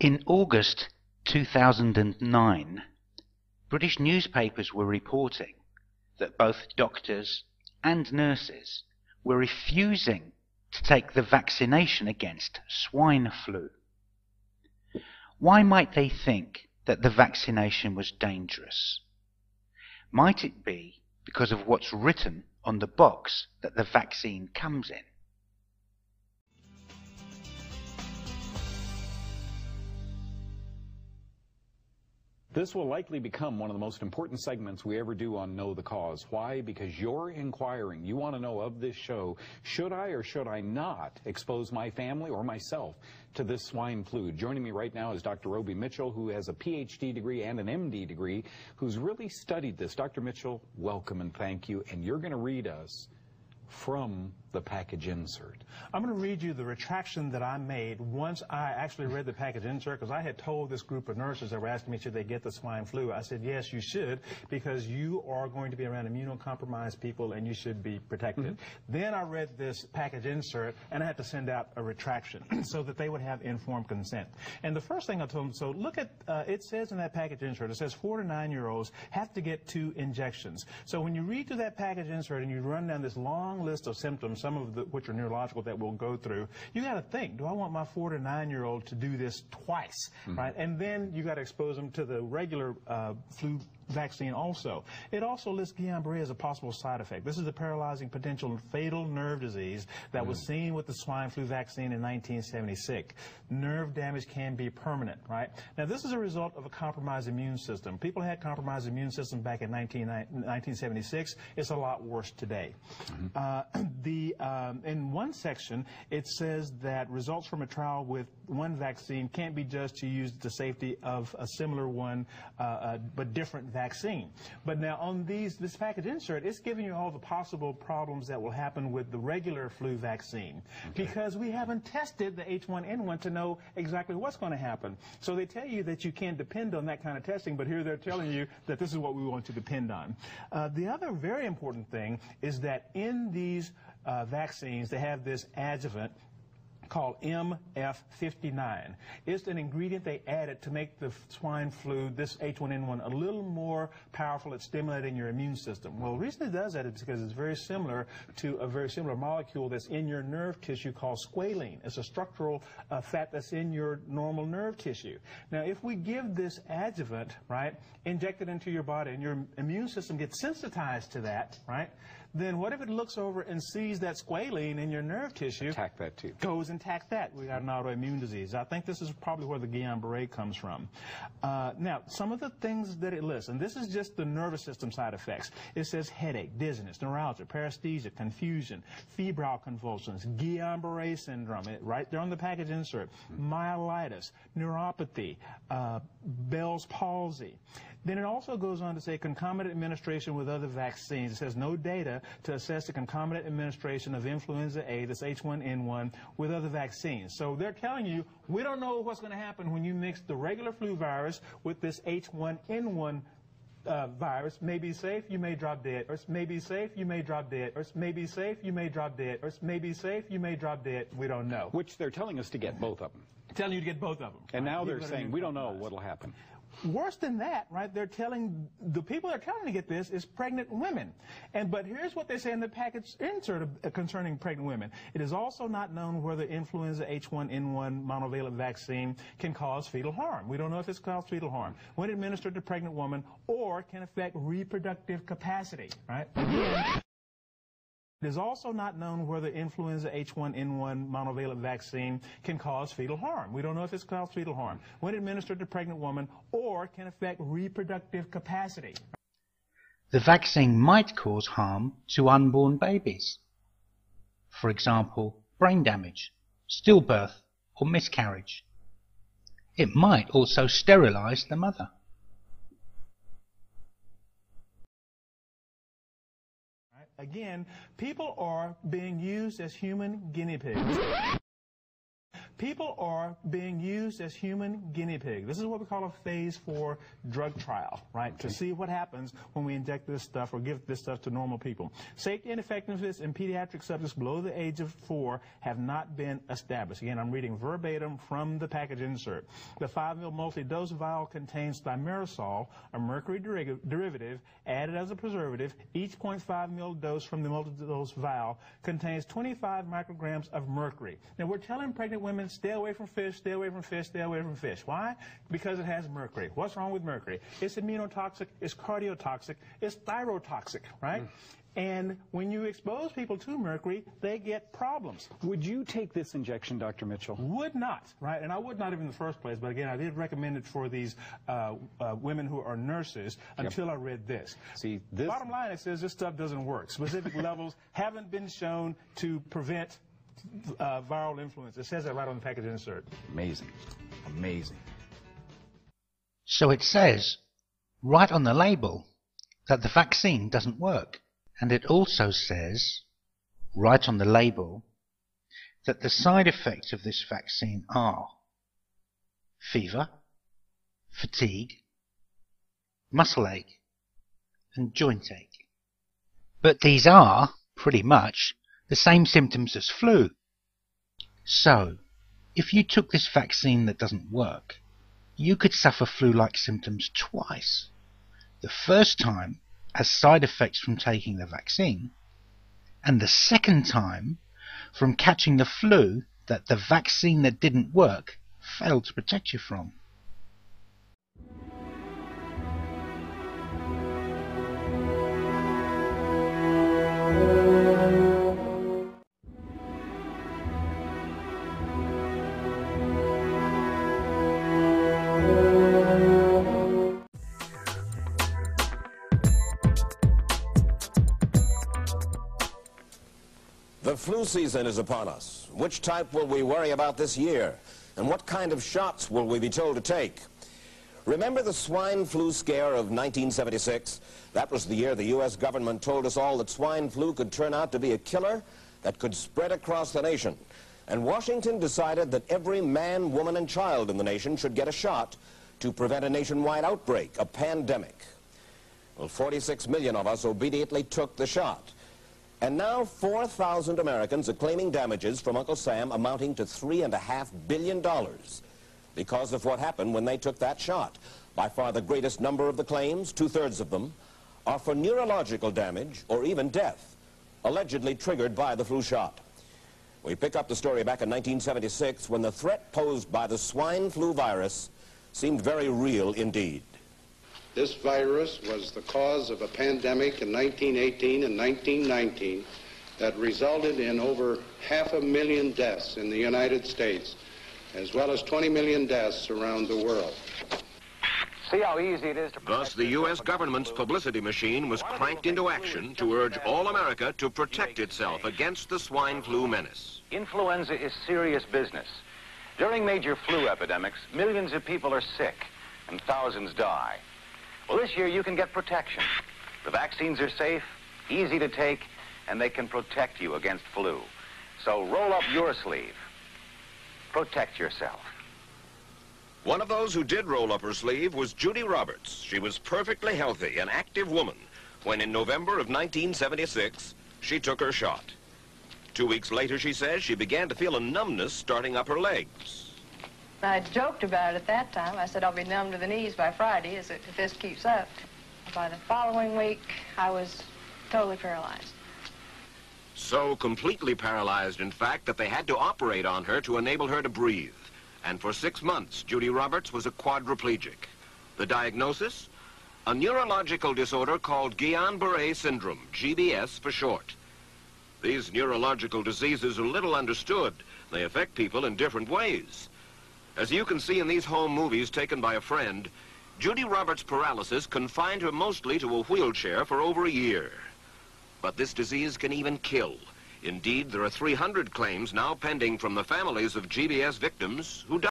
In August 2009, British newspapers were reporting that both doctors and nurses were refusing to take the vaccination against swine flu. Why might they think that the vaccination was dangerous? Might it be because of what's written on the box that the vaccine comes in? This will likely become one of the most important segments we ever do on Know the Cause. Why? Because you're inquiring. You want to know of this show, should I or should I not expose my family or myself to this swine flu? Joining me right now is Dr. Roby Mitchell, who has a PhD degree and an MD degree, who's really studied this. Dr. Mitchell, welcome and thank you. And you're going to read us from the package insert. I'm going to read you the retraction that I made once I actually read the package insert, because I had told this group of nurses that were asking me should they get the swine flu. I said, yes, you should, because you are going to be around immunocompromised people and you should be protected. Then I read this package insert and I had to send out a retraction so that they would have informed consent. And the first thing I told them, so look at, it says in that package insert, it says 4 to 9-year-olds have to get 2 injections. So when you read through that package insert and you run down this long list of symptoms, some of which are neurological that we'll go through, you got to think, do I want my 4 to 9-year-old to do this twice, right? And then you got to expose them to the regular flu vaccine also. It also lists Guillame Barre as a possible side effect. This is a paralyzing potential fatal nerve disease that was seen with the swine flu vaccine in 1976. Nerve damage can be permanent, right? Now, this is a result of a compromised immune system. People had compromised immune system back in 1976. It's a lot worse today. In one section, it says that results from a trial with one vaccine can't be judged to use the safety of a similar one, but different vaccine. But now on this package insert, it's giving you all the possible problems that will happen with the regular flu vaccine, because we haven't tested the H1N1 to know exactly what's going to happen. So they tell you that you can't depend on that kind of testing, but here they're telling you that this is what we want to depend on. The other very important thing is that in these vaccines, they have this adjuvant called MF59. It's an ingredient they added to make the swine flu, this H1N1, a little more powerful at stimulating your immune system. Well, the reason it does that is because it's very similar to a very similar molecule that's in your nerve tissue called squalene. It's a structural fat that's in your normal nerve tissue. Now, if we give this adjuvant, right, inject it into your body and your immune system gets sensitized to that, right, then what if it looks over and sees that squalene in your nerve tissue? Attack that too. Goes and attack that. We got an autoimmune disease. I think this is probably where the Guillame Barre comes from. Now, some of the things that it lists, and this is just the nervous system side effects. It says headache, dizziness, neuralgia, paresthesia, confusion, febrile convulsions, Guillame Barre syndrome, right there on the package insert, myelitis, neuropathy, Bell's palsy. Then it also goes on to say concomitant administration with other vaccines. It says no data to assess the concomitant administration of influenza A, this H1N1, with other vaccines. So they're telling you, we don't know what's going to happen when you mix the regular flu virus with this H1N1 virus. May be safe, you may drop dead. Or it may be safe, you may drop dead. Or it may be safe, you may drop dead. Or it may be safe, you may drop dead. We don't know. Which they're telling us to get both of them. Telling you to get both of them. And now they're saying, we don't know what'll happen. Worse than that, right, they're telling, the people that are telling to get this is pregnant women. But here's what they say in the package insert concerning pregnant women. It is also not known whether influenza H1N1 monovalent vaccine can cause fetal harm. We don't know if it's caused fetal harm when administered to pregnant women, or can affect reproductive capacity, right? Again, it is also not known whether influenza H1N1 monovalent vaccine can cause fetal harm. We don't know if it's caused fetal harm when administered to pregnant women, or can affect reproductive capacity. The vaccine might cause harm to unborn babies. For example, brain damage, stillbirth, or miscarriage. It might also sterilize the mother. Again, people are being used as human guinea pigs. People are being used as human guinea pigs. This is what we call a phase 4 drug trial, right? To see what happens when we inject this stuff or give this stuff to normal people. Safety and effectiveness in pediatric subjects below the age of 4 have not been established. Again, I'm reading verbatim from the package insert. The 5 ml multi-dose vial contains thimerasol, a mercury derivative, added as a preservative. Each 0.5 ml dose from the multi-dose vial contains 25 micrograms of mercury. Now, we're telling pregnant women, stay away from fish, stay away from fish, stay away from fish. Why? Because it has mercury. What's wrong with mercury? It's immunotoxic, it's cardiotoxic, it's thyrotoxic, right? And when you expose people to mercury, they get problems. Would you take this injection, Dr. Mitchell? Would not, right? And I would not even in the first place, but again, I did recommend it for these women who are nurses until I read this. See, this... Bottom line, it says this stuff doesn't work. Specific levels haven't been shown to prevent viral influenza. It says that right on the package insert. Amazing. Amazing. So it says right on the label that the vaccine doesn't work. And it also says right on the label that the side effects of this vaccine are fever, fatigue, muscle ache, and joint ache. But these are pretty much the same symptoms as flu. So, if you took this vaccine that doesn't work, you could suffer flu-like symptoms twice. The first time as side effects from taking the vaccine, and the second time from catching the flu that the vaccine that didn't work failed to protect you from. The flu season is upon us. Which type will we worry about this year? And what kind of shots will we be told to take? Remember the swine flu scare of 1976? That was the year the U.S. government told us all that swine flu could turn out to be a killer that could spread across the nation. And Washington decided that every man, woman, and child in the nation should get a shot to prevent a nationwide outbreak, a pandemic. Well, 46 million of us obediently took the shot. And now 4,000 Americans are claiming damages from Uncle Sam amounting to $3.5 billion because of what happened when they took that shot. By far the greatest number of the claims, 2/3 of them, are for neurological damage or even death, allegedly triggered by the flu shot. We pick up the story back in 1976 when the threat posed by the swine flu virus seemed very real indeed. This virus was the cause of a pandemic in 1918 and 1919 that resulted in over 500,000 deaths in the United States, as well as 20 million deaths around the world. See how easy it is to... Thus, the U.S. government's publicity machine was cranked into action to urge all America to protect itself against the swine flu menace. Influenza is serious business. During major flu epidemics, millions of people are sick and thousands die. Well, this year you can get protection. The vaccines are safe, easy to take, and they can protect you against flu. So roll up your sleeve. Protect yourself. One of those who did roll up her sleeve was Judy Roberts. She was perfectly healthy, an active woman, when in November of 1976, she took her shot. 2 weeks later, she says, she began to feel a numbness starting up her legs. I joked about it at that time. I said I'll be numb to the knees by Friday if this keeps up. By the following week, I was totally paralyzed. So completely paralyzed, in fact, that they had to operate on her to enable her to breathe. And for 6 months, Judy Roberts was a quadriplegic. The diagnosis? A neurological disorder called Guillame Barre syndrome, GBS for short. These neurological diseases are little understood. They affect people in different ways. As you can see in these home movies taken by a friend, Judy Roberts' paralysis confined her mostly to a wheelchair for over a year. But this disease can even kill. Indeed, there are 300 claims now pending from the families of GBS victims who died.